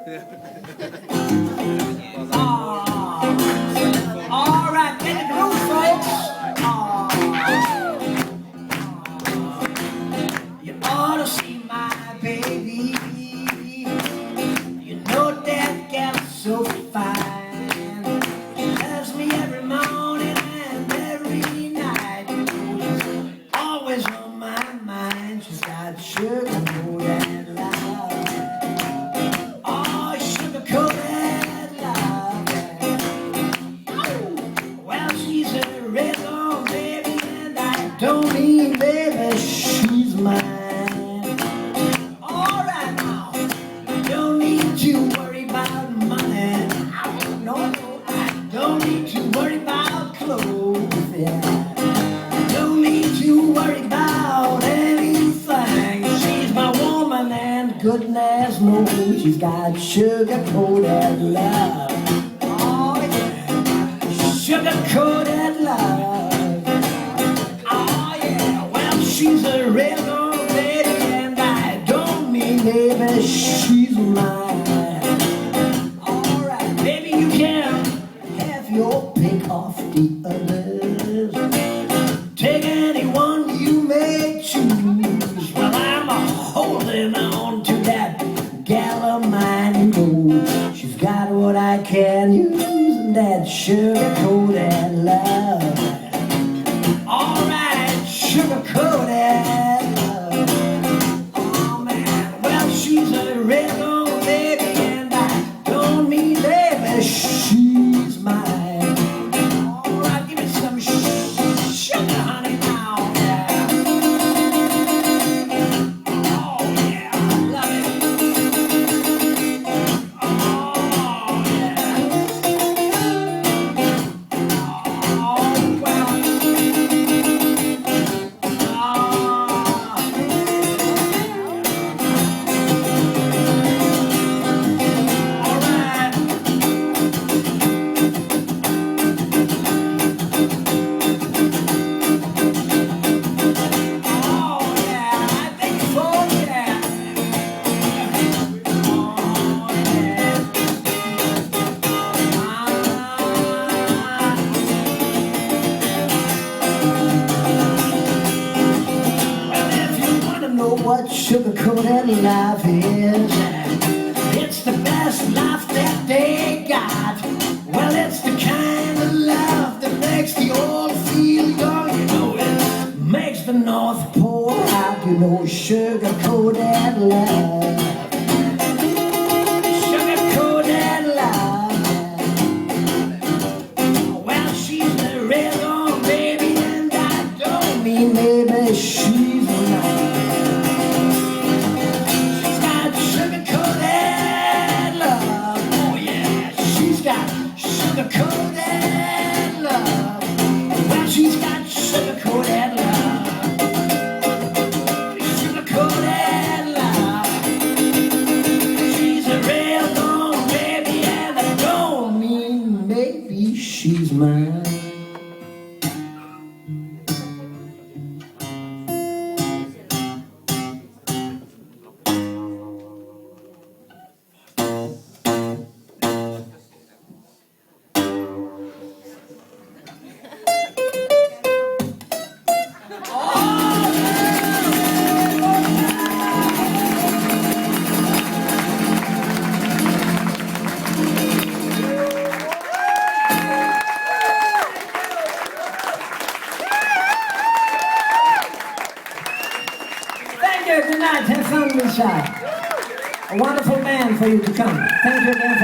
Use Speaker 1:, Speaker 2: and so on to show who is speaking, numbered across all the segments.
Speaker 1: All right, get the groove, folks. You ought to see my baby. You know that gal's so fine. She loves me every morning and every night. Always on my mind. She's got sugar coated love. Oh, sugar coated love. Well, she's a red old baby, and I don't mean baby, she's mine. All right now, don't need to worry about money. No, I don't need to worry about clothes. Yeah. Don't need to worry about anything. She's my woman, and goodness knows she's got sugar-coated love. Oh yeah, sugar-coated love. Oh yeah, well she's a real old lady, and I don't mean baby, she's mine. All right, baby, you can have your pick off the others. Take anyone you may choose. Well, I'm holding on to that gal of mine. You know, she's got what I can use, and that sugar-coated love. All right, sugar-coated love. Oh man, well she's a red old baby, and I don't mean baby, she's mine. All right, give me some sugar, honey, now. Yeah. Oh yeah, I love it. Oh yeah. Oh well. All right. Oh yeah, I think so, yeah. Oh yeah. Well, if you wanna know what sugar-coated love is, it's the best life that they got. Well, it's the kind of love that makes the old feel young, you know it. Makes the North Pole out, you know, sugar-coated love. Sugar-coated love. Well, she's a real old baby, and I don't mean maybe she's mine. She's got sugar-coated love. Oh yeah, she's got sugar-coated love. Well, she's got sugar-coated love. Sugar-coated love. She's a real old baby, and I don't mean maybe she's mine. Thank you. Good night. Have fun inside. A wonderful band for you to come. Thank you again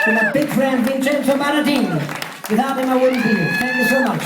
Speaker 1: to my big friend Vincenzo Maradini. Without him, I wouldn't be here. Thank you so much.